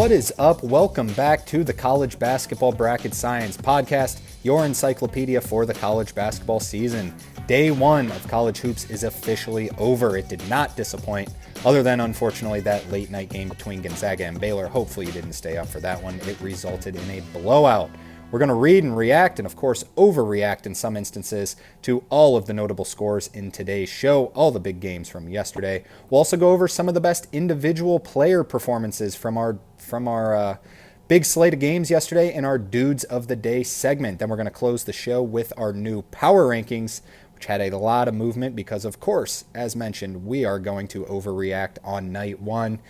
What is up? Welcome back to the College Basketball Bracket Science Podcast, your encyclopedia for the college basketball season. Day one of college hoops is officially over. It did not disappoint, other than, unfortunately, that late night game between Gonzaga and Baylor. Hopefully you didn't stay up for that one. It resulted in a blowout. We're going to read and react, and of course overreact in some instances, to all of the notable scores in today's show, all the big games from yesterday. We'll also go over some of the best individual player performances from our big slate of games yesterday in our Dudes of the Day segment. Then we're going to close the show with our new power rankings, which had a lot of movement because, of course, as mentioned, we are going to overreact on night one.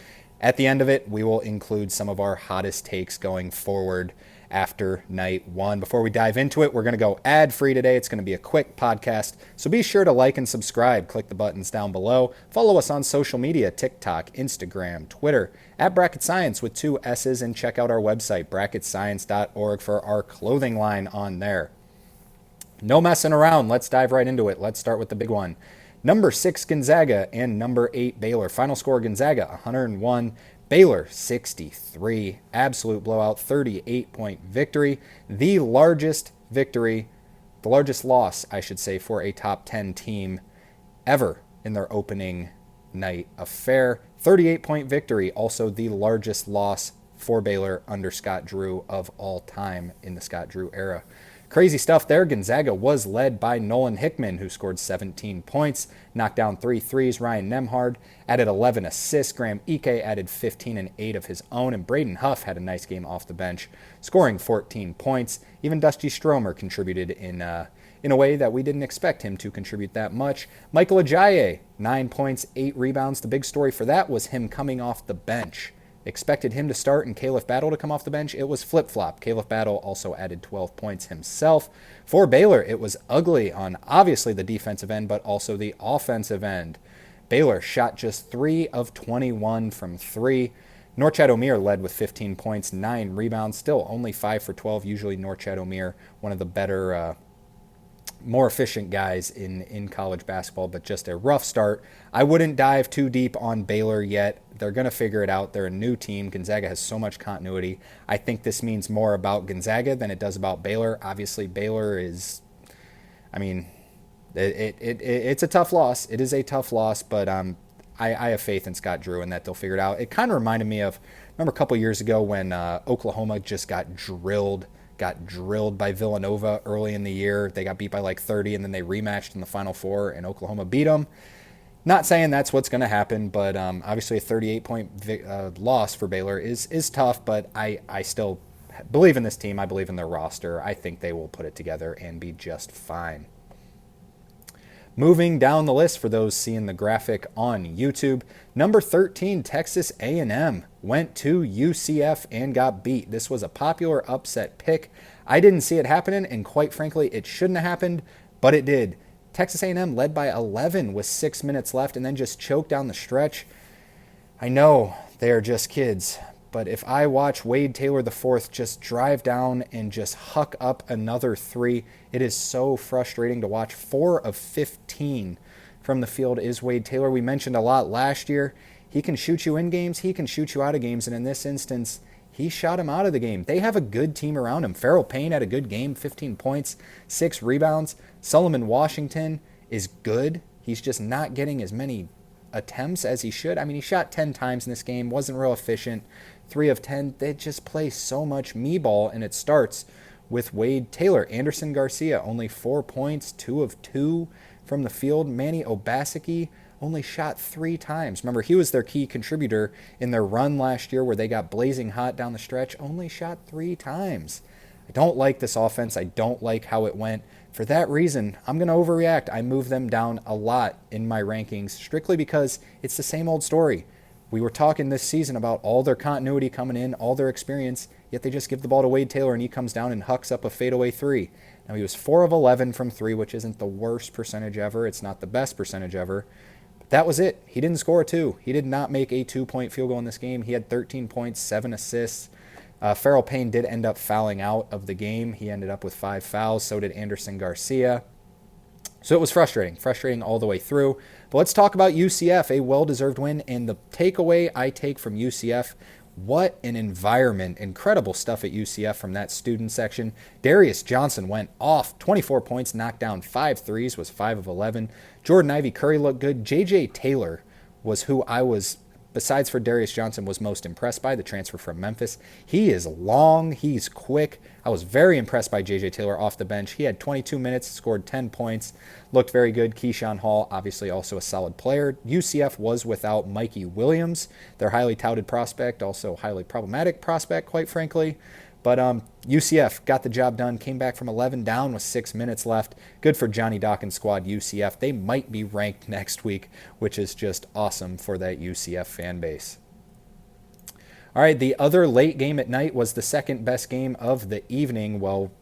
At the end of it, we will include some of our hottest takes going forward after night one. Before we dive into it, we're going to go ad-free today. It's going to be a quick podcast, so be sure to like and subscribe. Click the buttons down below. Follow us on social media, TikTok, Instagram, Twitter, at Bracket Science with 2 S's, and check out our website, bracketscience.org, for our clothing line on there. No messing around. Let's dive right into it. Let's start with the big one. Number 6, Gonzaga, and number 8, Baylor. Final score, Gonzaga, 101. Baylor, 63. Absolute blowout, 38-point victory. The largest loss, I should say, for a top 10 team ever in their opening night affair. 38-point victory, also the largest loss for Baylor under Scott Drew of all time in the Scott Drew era. Crazy stuff there. Gonzaga was led by Nolan Hickman, who scored 17 points, knocked down 3 threes. Ryan Nembhard added 11 assists. Graham Ike added 15 and 8 of his own. And Braden Huff had a nice game off the bench, scoring 14 points. Even Dusty Stromer contributed in a way that we didn't expect him to contribute that much. Michael Ajayi, 9 points, 8 rebounds. The big story for that was him coming off the bench. Expected him to start and Caleb Battle to come off the bench. It was flip-flop. Caleb Battle also added 12 points himself. For Baylor, it was ugly on obviously the defensive end, but also the offensive end. Baylor shot just 3 of 21 from 3. Norchad Omier led with 15 points, 9 rebounds, still only 5 for 12. Usually Norchad Omier, one of the better, more efficient guys in college basketball, but just a rough start. I wouldn't dive too deep on Baylor yet. They're going to figure it out. They're a new team. Gonzaga has so much continuity. I think this means more about Gonzaga than it does about Baylor. Obviously, Baylor is, it's a tough loss. It is a tough loss, but I have faith in Scott Drew and that they'll figure it out. It kind of reminded me of, remember a couple years ago when Oklahoma just got drilled by Villanova early in the year. They got beat by like 30, and then they rematched in the Final Four, and Oklahoma beat them. Not saying that's what's going to happen, but obviously a 38-point loss for Baylor is tough, but I still believe in this team. I believe in their roster. I think they will put it together and be just fine. Moving down the list for those seeing the graphic on YouTube, number 13, Texas A&M, went to UCF and got beat. This was a popular upset pick. I didn't see it happening, and quite frankly, it shouldn't have happened, but it did. Texas A&M led by 11 with 6 minutes left and then just choked down the stretch. I know they are just kids, but if I watch Wade Taylor IV just drive down and just huck up another 3, it is so frustrating to watch. 4 of 15 from the field is Wade Taylor. We mentioned a lot last year. He can shoot you in games. He can shoot you out of games. And in this instance, he shot him out of the game. They have a good team around him. Farrell Payne had a good game, 15 points, 6 rebounds. Solomon Washington is good. He's just not getting as many attempts as he should. He shot 10 times in this game, wasn't real efficient. 3 of 10. They just play so much me ball, and it starts with Wade Taylor. Anderson Garcia, only 4 points, 2 of 2 from the field. Manny Obaseki only shot 3 times. Remember, he was their key contributor in their run last year where they got blazing hot down the stretch. Only shot 3 times. I don't like this offense. I don't like how it went. For that reason, I'm going to overreact. I move them down a lot in my rankings strictly because it's the same old story. We were talking this season about all their continuity coming in, all their experience, yet they just give the ball to Wade Taylor and he comes down and hucks up a fadeaway 3. Now, he was 4 of 11 from 3, which isn't the worst percentage ever. It's not the best percentage ever. But that was it. He didn't score a 2. He did not make a 2-point field goal in this game. He had 13 points, 7 assists. Farrell Payne did end up fouling out of the game. He ended up with 5 fouls. So did Anderson Garcia. So it was frustrating all the way through. But let's talk about UCF, a well-deserved win. And the takeaway I take from UCF What an environment. Incredible stuff at UCF from that student section. Darius Johnson went off. 24 points, knocked down 5 threes, was 5 of 11. Jordan Ivy Curry looked good. J.J. Taylor was who I was, besides for Darius Johnson, was most impressed by, the transfer from Memphis. He is long. He's quick. I was very impressed by J.J. Taylor off the bench. He had 22 minutes, scored 10 points, looked very good. Keyshawn Hall, obviously also a solid player. UCF was without Mikey Williams, their highly touted prospect, also highly problematic prospect, quite frankly. But UCF got the job done, came back from 11 down with 6 minutes left. Good for Johnny Dawkins' squad, UCF. They might be ranked next week, which is just awesome for that UCF fan base. All right, the other late game at night was the second best game of the evening. Well,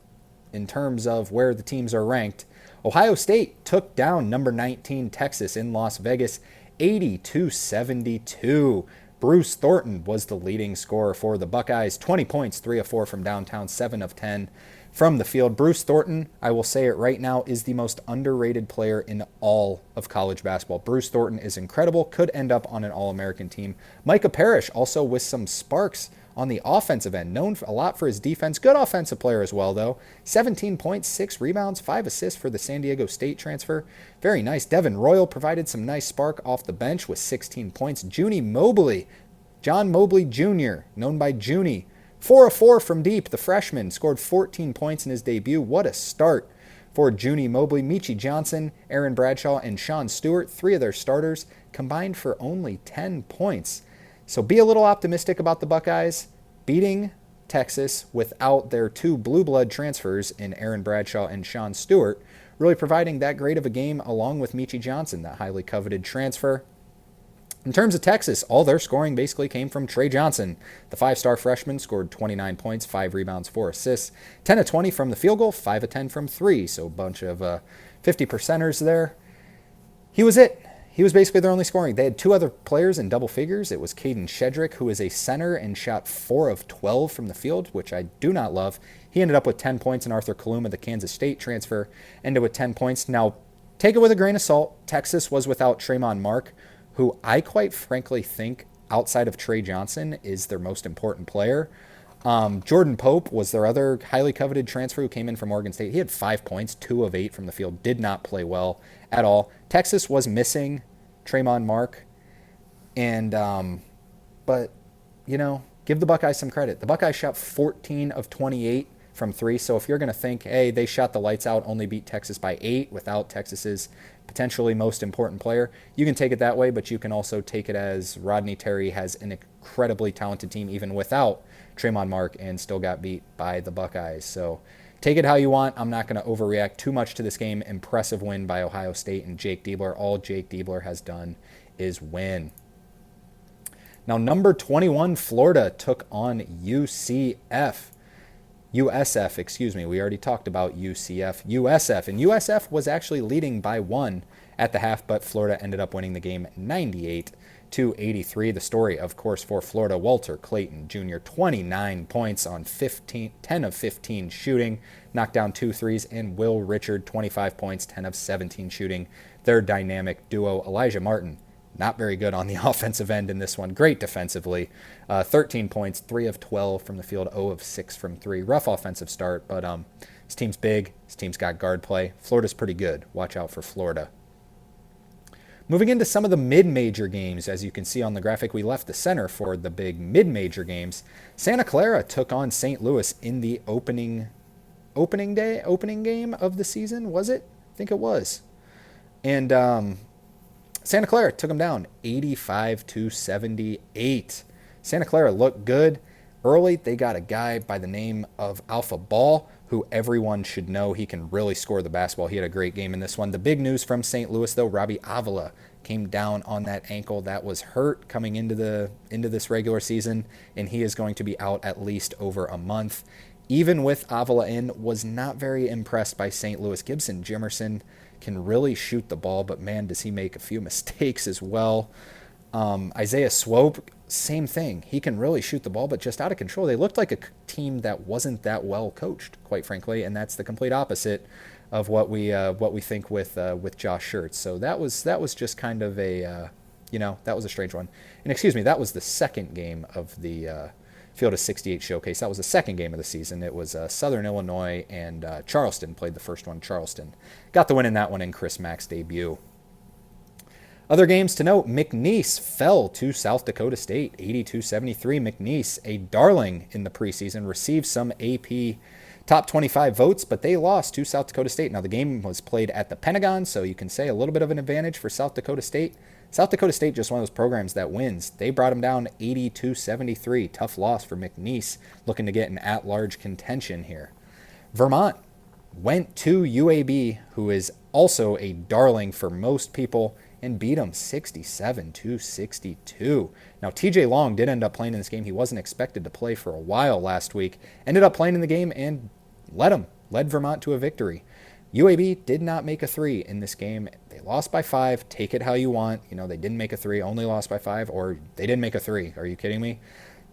in terms of where the teams are ranked, Ohio State took down number 19 Texas in Las Vegas, 80-72. Bruce Thornton was the leading scorer for the Buckeyes. 20 points, 3 of 4 from downtown, 7 of 10 from the field. Bruce Thornton, I will say it right now, is the most underrated player in all of college basketball. Bruce Thornton is incredible, could end up on an All-American team. Micah Parrish also with some sparks on the offensive end, known a lot for his defense. Good offensive player as well, though. 17 points, 6 rebounds, 5 assists for the San Diego State transfer. Very nice. Devin Royal provided some nice spark off the bench with 16 points. Junie Mobley, John Mobley Jr., known by Junie, 4 of 4 from deep. The freshman scored 14 points in his debut. What a start for Junie Mobley. Michi Johnson, Aaron Bradshaw, and Sean Stewart, 3 of their starters, combined for only 10 points. So be a little optimistic about the Buckeyes beating Texas without their 2 blue blood transfers in Aaron Bradshaw and Sean Stewart, really providing that great of a game along with Michi Johnson, that highly coveted transfer. In terms of Texas, all their scoring basically came from Trey Johnson. The 5-star freshman scored 29 points, 5 rebounds, 4 assists, 10 of 20 from the field goal, 5 of 10 from 3, so a bunch of 50%ers there. He was it. He was basically their only scoring. They had 2 other players in double figures. It was Caden Shedrick, who is a center and shot 4 of 12 from the field, which I do not love. He ended up with 10 points, and Arthur Kaluma, the Kansas State transfer, ended with 10 points. Now, take it with a grain of salt. Texas was without Tremont Mark, who I quite frankly think, outside of Trey Johnson, is their most important player. Jordan Pope was their other highly coveted transfer who came in from Oregon State. He had 5 points, 2 of 8 from the field, did not play well at all. Texas was missing Tremont Mark, and but, you know, give the Buckeyes some credit. The Buckeyes shot 14 of 28 from 3, so if you're going to think, hey, they shot the lights out, only beat Texas by 8 without Texas's potentially most important player, you can take it that way, but you can also take it as Rodney Terry has an incredibly talented team even without Tremont Mark and still got beat by the Buckeyes. So take it how you want. I'm not going to overreact too much to this game. Impressive win by Ohio State and Jake Diebler. All Jake Diebler has done is win. Now, number 21, Florida took on USF. We already talked about UCF. USF. And USF was actually leading by 1 at the half, but Florida ended up winning the game 98-83. The story, of course, for Florida, Walter Clayton Jr., 29 points on 10 of 15 shooting, knocked down 2 threes, and Will Richard, 25 points, 10 of 17 shooting. Their dynamic duo. Elijah Martin, not very good on the offensive end in this one. Great defensively. 13 points, 3 of 12 from the field, 0 of 6 from 3. Rough offensive start, but his team's big. His team's got guard play. Florida's pretty good. Watch out for Florida. Moving into some of the mid-major games, as you can see on the graphic, we left the center for the big mid-major games. Santa Clara took on St. Louis in the opening game of the season, was it? I think it was. And Santa Clara took them down 85-78. Santa Clara looked good. Early, they got a guy by the name of Alpha Ball, who everyone should know. He can really score the basketball. He had a great game in this one. The big news from St. Louis, though, Robbie Avila came down on that ankle that was hurt coming into this regular season, and he is going to be out at least over a month. Even with Avila in, was not very impressed by St. Louis. Gibson Jimerson can really shoot the ball, but man, does he make a few mistakes as well. Isaiah Swope, same thing. He can really shoot the ball, but just out of control. They looked like a team that wasn't that well coached, quite frankly, and that's the complete opposite of what we think with Josh Schertz. So that was just kind of a That was a strange one. And excuse me, that was the second game of the Field of 68 showcase. That was the second game of the season. It was Southern Illinois and Charleston played the first one. Charleston got the win in that one in Chris Mack's debut. Other games to note, McNeese fell to South Dakota State, 82-73. McNeese, a darling in the preseason, received some AP top 25 votes, but they lost to South Dakota State. Now, the game was played at the Pentagon, so you can say a little bit of an advantage for South Dakota State. South Dakota State, just one of those programs that wins. They brought them down 82-73. Tough loss for McNeese, looking to get an at-large contention here. Vermont went to UAB, who is also a darling for most people, and beat them 67-62. Now, TJ Long did end up playing in this game. He wasn't expected to play for a while last week. Ended up playing in the game and led Vermont to a victory. UAB did not make a three in this game. They lost by 5. Take it how you want. They didn't make a three, only lost by 5, or they didn't make a three. Are you kidding me?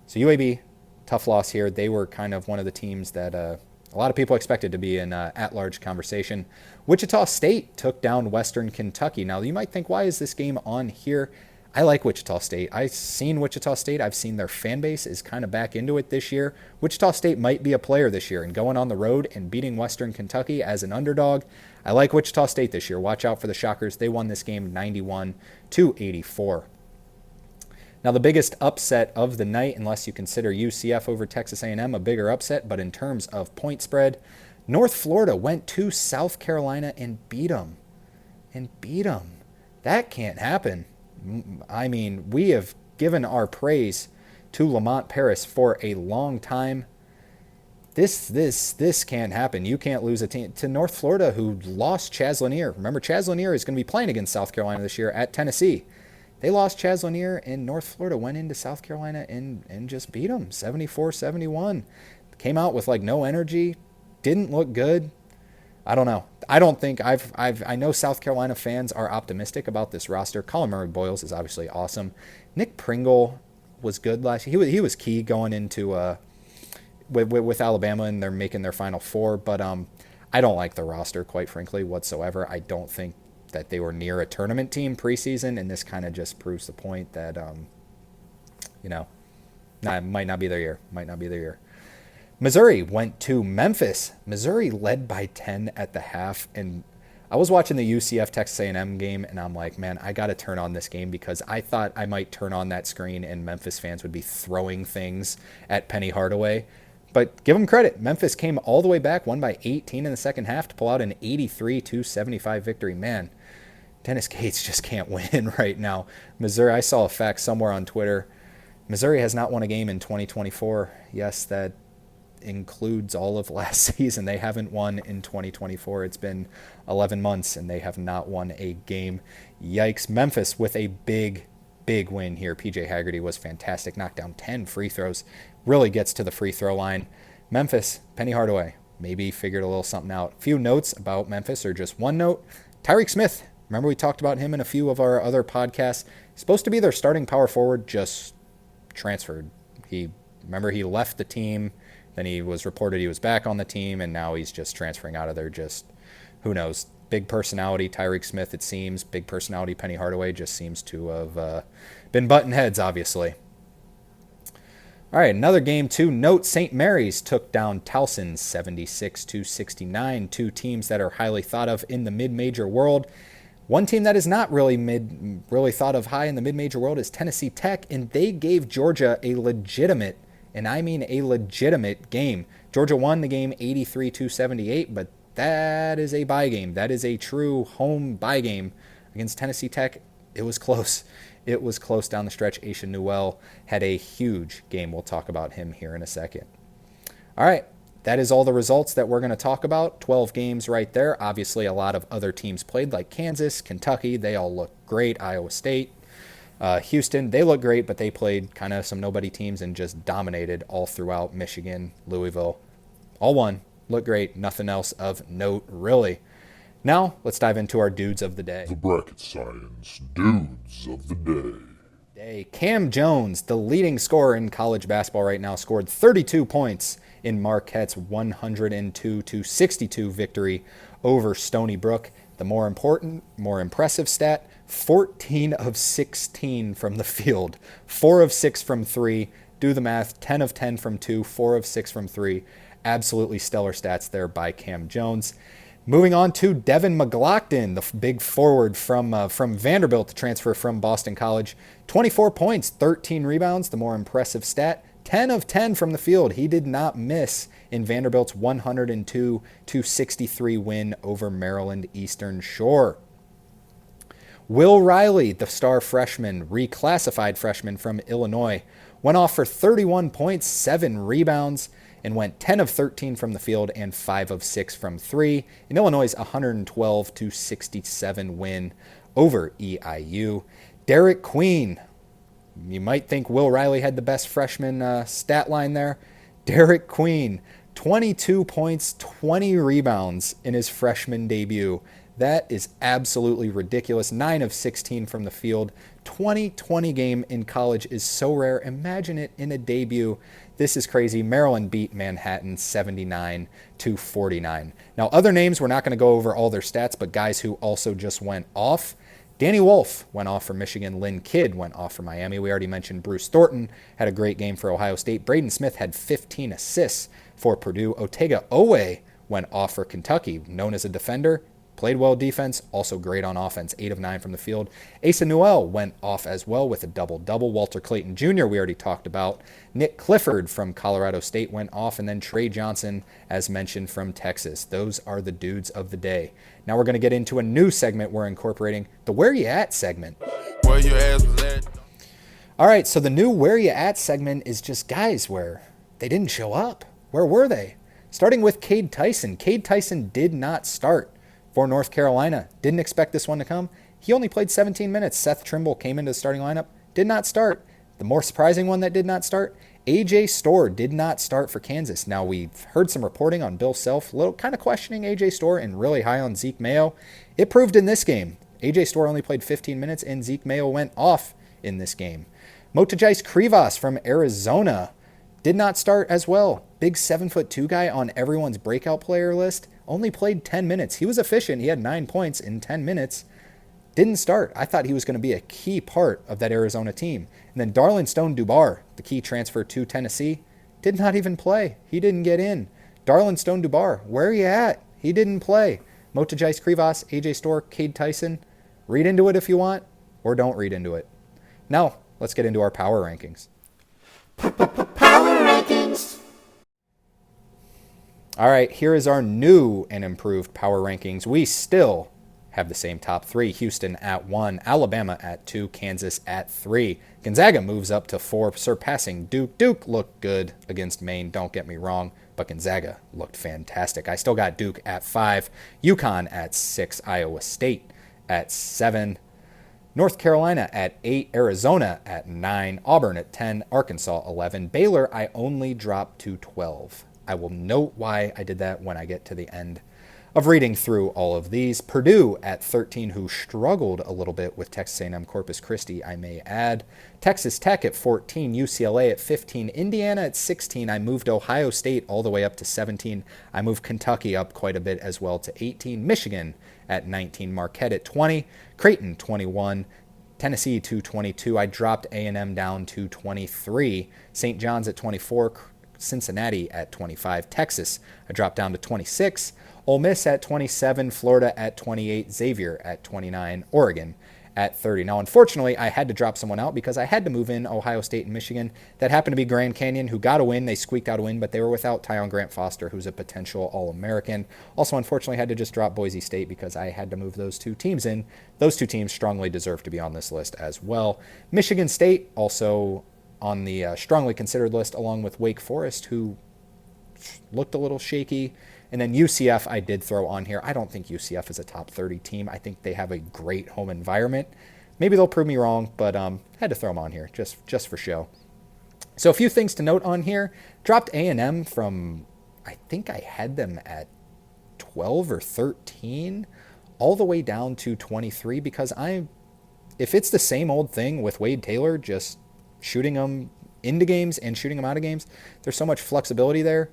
So UAB, tough loss here. They were kind of one of the teams that a lot of people expected to be in at-large conversation. Wichita State took down Western Kentucky. Now, you might think, why is this game on here? I like Wichita State. I've seen Wichita State. I've seen their fan base is kind of back into it this year. Wichita State might be a player this year, and going on the road and beating Western Kentucky as an underdog, I like Wichita State this year. Watch out for the Shockers. They won this game 91-84. Now, the biggest upset of the night, unless you consider UCF over Texas A&M a bigger upset, but in terms of point spread, North Florida went to South Carolina and beat them. That can't happen. I mean, we have given our praise to Lamont Paris for a long time. This can't happen. You can't lose a team to North Florida, who lost Chaz Lanier. Remember, Chaz Lanier is going to be playing against South Carolina this year at Tennessee. They lost Chaz Lanier, and North Florida went into South Carolina and just beat them 74-71. Came out with no energy, didn't look good. I don't know. I don't think I know South Carolina fans are optimistic about this roster. Colin Murray-Boyles is obviously awesome. Nick Pringle was good last year. He was key going into with Alabama, and they're making their Final Four. But I don't like the roster, quite frankly, whatsoever. I don't think that they were near a tournament team preseason, and this kind of just proves the point that might not be their year. Missouri went to Memphis. Missouri led by 10 at the half, and I was watching the UCF Texas A&M game, and I'm like, man, I got to turn on this game, because I thought I might turn on that screen and Memphis fans would be throwing things at Penny Hardaway. But give them credit. Memphis came all the way back, won by 18 in the second half to pull out an 83-75 victory. Man, Dennis Gates just can't win right now. Missouri, I saw a fact somewhere on Twitter. Missouri has not won a game in 2024. Yes, that includes all of last season. They haven't won in 2024. It's been 11 months, and they have not won a game. Yikes. Memphis with a big win here. PJ Haggerty was fantastic. Knocked down 10 free throws. Really gets to the free throw line. Memphis, Penny Hardaway, maybe figured a little something out. A few notes about Memphis, or just one note. Tyreek Smith, remember we talked about him in a few of our other podcasts. He's supposed to be their starting power forward, just transferred. He left the team. Then he was reported he was back on the team, and now he's just transferring out of there. Just, who knows? Big personality, Tyreek Smith, it seems. Big personality, Penny Hardaway, just seems to have been button heads, obviously. All right, another game to note. St. Mary's took down Towson 76-69. Two teams that are highly thought of in the mid-major world. One team that is not really thought of high in the mid-major world is Tennessee Tech, and they gave Georgia a legitimate, and I mean a legitimate game. Georgia won the game 83-78, but that is a bye game. That is a true home bye game against Tennessee Tech. It was close. It was close down the stretch. Aisha Newell had a huge game. We'll talk about him here in a second. All right, that is all the results that we're going to talk about. 12 games right there. Obviously, a lot of other teams played, like Kansas, Kentucky. They all look great. Iowa State. Houston, they look great, but they played kind of some nobody teams and just dominated all throughout. Michigan, Louisville, all won. Look great. Nothing else of note, really. Now, let's dive into our dudes of the day. The Bracket Science Dudes of the Day. Cam Jones, the leading scorer in college basketball right now, scored 32 points in Marquette's 102-62 victory over Stony Brook. The more impressive stat, 14 of 16 from the field, 4 of 6 from 3. Do the math, 10 of 10 from 2, 4 of 6 from 3. Absolutely stellar stats there by Cam Jones. Moving on to Devin McLaughlin, the big forward from Vanderbilt to transfer from Boston College. 24 points, 13 rebounds, the more impressive stat. 10 of 10 from the field. He did not miss in Vanderbilt's 102-63 win over Maryland Eastern Shore. Will Riley, the star freshman, reclassified freshman from Illinois, went off for 31 points, 7 rebounds, and went 10 of 13 from the field and 5 of 6 from 3 in Illinois' 112-67 win over EIU. Derek Queen, you might think Will Riley had the best freshman stat line there. Derek Queen, 22 points, 20 rebounds in his freshman debut. That is absolutely ridiculous. 9 of 16 from the field. 20-20 game in college is so rare. Imagine it in a debut. This is crazy. Maryland beat Manhattan 79-49. Now, other names, we're not going to go over all their stats, but guys who also just went off. Danny Wolf went off for Michigan. Lynn Kidd went off for Miami. We already mentioned Bruce Thornton had a great game for Ohio State. Braden Smith had 15 assists for Purdue. Otega Owe went off for Kentucky, known as a defender. Played well defense, also great on offense, 8 of 9 from the field. Asa Newell went off as well with a double-double. Walter Clayton Jr., we already talked about. Nick Clifford from Colorado State went off, and then Trey Johnson, as mentioned, from Texas. Those are the dudes of the day. Now we're going to get into a new segment we're incorporating, the Where You At segment. Where you at? All right, so the new Where You At segment is just guys where they didn't show up. Where were they? Starting with Cade Tyson. Cade Tyson did not start for North Carolina. Didn't expect this one to come. He only played 17 minutes. Seth Trimble came into the starting lineup, did not start. The more surprising one that did not start, AJ Storr did not start for Kansas. Now, we've heard some reporting on Bill Self, little kind of questioning AJ Storr and really high on Zeke Mayo. It proved in this game. AJ Storr only played 15 minutes and Zeke Mayo went off in this game. Motajais Krivas from Arizona did not start as well. Big 7'2" guy on everyone's breakout player list. Only played 10 minutes. He was efficient. He had 9 points in 10 minutes. Didn't start. I thought he was going to be a key part of that Arizona team. And then Darlin Stone Dubar, the key transfer to Tennessee, did not even play. He didn't get in. Darlin Stone Dubar, where are you at? He didn't play. Motajais Krivas, AJ Storr, Cade Tyson. Read into it if you want, or don't read into it. Now, let's get into our power rankings. Power rankings. All right, here is our new and improved power rankings. We still have the same top 3. Houston at 1, Alabama at 2, Kansas at 3. Gonzaga moves up to 4, surpassing Duke. Duke looked good against Maine, don't get me wrong, but Gonzaga looked fantastic. I still got Duke at 5, UConn at 6, Iowa State at 7, North Carolina at 8, Arizona at 9, Auburn at 10, Arkansas 11, Baylor I only dropped to 12. I will note why I did that when I get to the end of reading through all of these. Purdue at 13, who struggled a little bit with Texas A&M Corpus Christi, I may add. Texas Tech at 14, UCLA at 15, Indiana at 16. I moved Ohio State all the way up to 17. I moved Kentucky up quite a bit as well to 18. Michigan at 19, Marquette at 20, Creighton 21, Tennessee to 22. I dropped A&M down to 23. St. John's at 24, Cincinnati at 25, Texas I dropped down to 26, Ole Miss at 27, Florida at 28, Xavier at 29, Oregon at 30. Now, unfortunately, I had to drop someone out because I had to move in Ohio State and Michigan. That happened to be Grand Canyon, who got a win. They squeaked out a win, but they were without Tyon Grant Foster, who's a potential All-American. Also, unfortunately, had to just drop Boise State because I had to move those 2 teams in. Those 2 teams strongly deserve to be on this list as well. Michigan State also on the strongly considered list, along with Wake Forest, who looked a little shaky. And then UCF I did throw on here. I don't think UCF is a top 30 team. I think they have a great home environment. Maybe they'll prove me wrong, but had to throw them on here just for show. So a few things to note on here. Dropped A&M from, I think I had them at 12 or 13, all the way down to 23 because if it's the same old thing with Wade Taylor, just shooting them into games and shooting them out of games, there's so much flexibility there.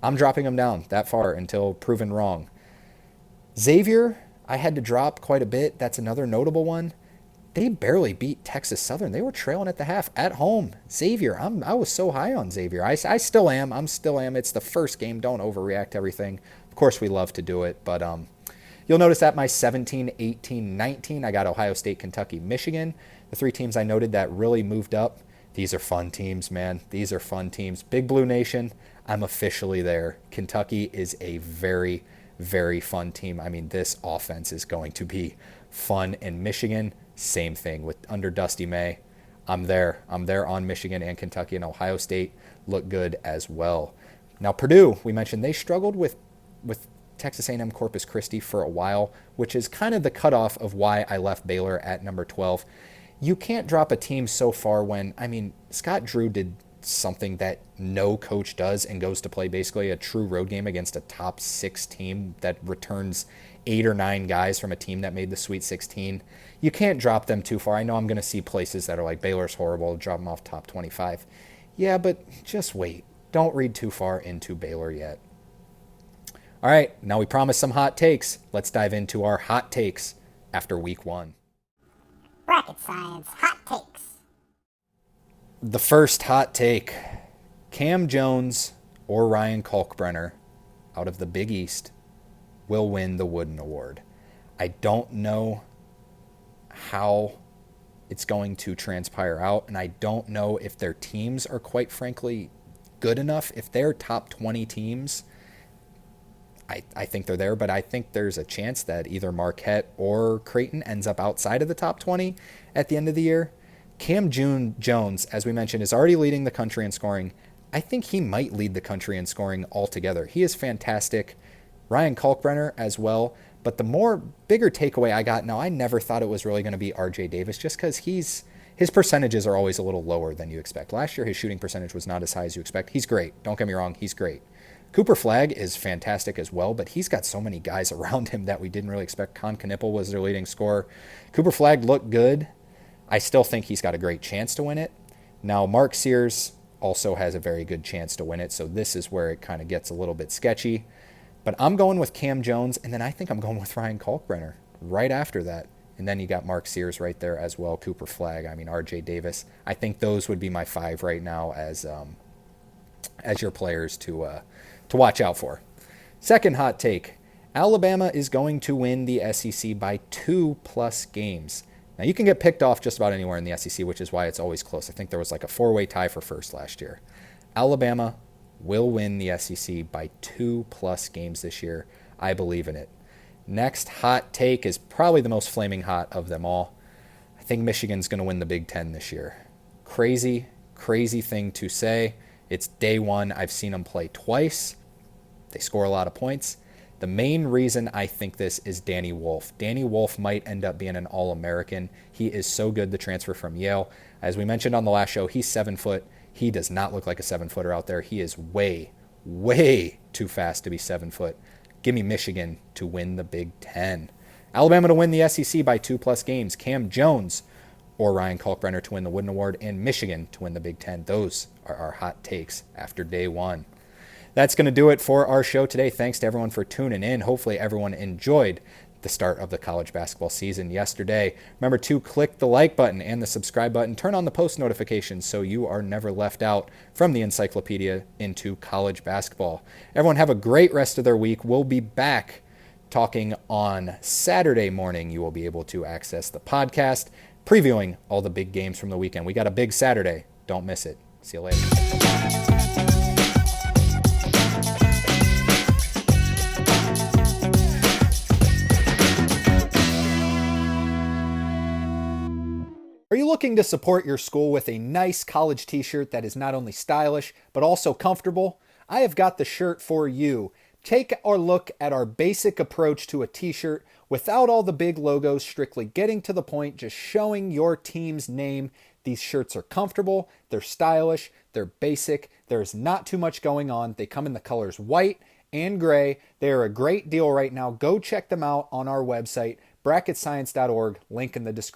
I'm dropping them down that far until proven wrong. Xavier, I had to drop quite a bit. That's another notable one. They barely beat Texas Southern. They were trailing at the half at home. Xavier, I was so high on Xavier. I still am. It's the first game. Don't overreact to everything. Of course, we love to do it, but you'll notice at my 17, 18, 19, I got Ohio State, Kentucky, Michigan. The three teams I noted that really moved up. These are fun teams, man. These are fun teams. Big Blue Nation, I'm officially there. Kentucky is a very, very fun team. I mean, this offense is going to be fun. And Michigan, same thing with under Dusty May. I'm there. I'm there on Michigan and Kentucky, and Ohio State look good as well. Now, Purdue, we mentioned they struggled with Texas A&M Corpus Christi for a while, which is kind of the cutoff of why I left Baylor at number 12. You can't drop a team so far when, I mean, Scott Drew did something that no coach does and goes to play basically a true road game against a top 6 team that returns 8 or 9 guys from a team that made the Sweet 16. You can't drop them too far. I know I'm going to see places that are like, Baylor's horrible, drop them off top 25. Yeah, but just wait. Don't read too far into Baylor yet. All right, now we promised some hot takes. Let's dive into our hot takes after week 1. Bracket Science Hot Takes. The first hot take, Cam Jones or Ryan Kalkbrenner out of the Big East will win the Wooden Award. I don't know how it's going to transpire out, and I don't know if their teams are quite frankly good enough. If they're top 20 teams, I think they're there, but I think there's a chance that either Marquette or Creighton ends up outside of the top 20 at the end of the year. Cam Jones, as we mentioned, is already leading the country in scoring. I think he might lead the country in scoring altogether. He is fantastic. Ryan Kalkbrenner as well. But the bigger takeaway I got, now I never thought it was really going to be RJ Davis just because his percentages are always a little lower than you expect. Last year, his shooting percentage was not as high as you expect. He's great. Don't get me wrong. He's great. Cooper Flagg is fantastic as well, but he's got so many guys around him that we didn't really expect. Con Knippel was their leading scorer. Cooper Flagg looked good. I still think he's got a great chance to win it. Now, Mark Sears also has a very good chance to win it, so this is where it kind of gets a little bit sketchy. But I'm going with Cam Jones, and then I think I'm going with Ryan Kalkbrenner right after that. And then you got Mark Sears right there as well, Cooper Flagg, RJ Davis. I think those would be my 5 right now as your players to watch out for. Second hot take, Alabama is going to win the SEC by 2+ games. Now, you can get picked off just about anywhere in the SEC, which is why it's always close. I think there was like a 4-way tie for first last year. Alabama will win the SEC by 2+ games this year. I believe in it. Next hot take is probably the most flaming hot of them all. I think Michigan's going to win the Big Ten this year. Crazy thing to say. It's day 1. I've seen them play twice. They score a lot of points. The main reason I think this is Danny Wolf. Danny Wolf might end up being an All-American. He is so good, the transfer from Yale. As we mentioned on the last show, he's 7 foot. He does not look like a 7-footer out there. He is way too fast to be 7 foot. Give me Michigan to win the Big Ten. Alabama to win the SEC by 2+ games. Cam Jones or Ryan Kalkbrenner to win the Wooden Award, and Michigan to win the Big Ten. Those are our hot takes after day 1. That's going to do it for our show today. Thanks to everyone for tuning in. Hopefully everyone enjoyed the start of the college basketball season yesterday. Remember to click the like button and the subscribe button. Turn on the post notifications so you are never left out from the encyclopedia into college basketball. Everyone have a great rest of their week. We'll be back talking on Saturday morning. You will be able to access the podcast, previewing all the big games from the weekend. We got a big Saturday. Don't miss it. See you later. Are you looking to support your school with a nice college t-shirt that is not only stylish, but also comfortable? I have got the shirt for you. Take a look at our basic approach to a t-shirt without all the big logos, strictly getting to the point, just showing your team's name. These shirts are comfortable, they're stylish, they're basic, there's not too much going on. They come in the colors white and gray. They are a great deal right now. Go check them out on our website, bracketscience.org, link in the description.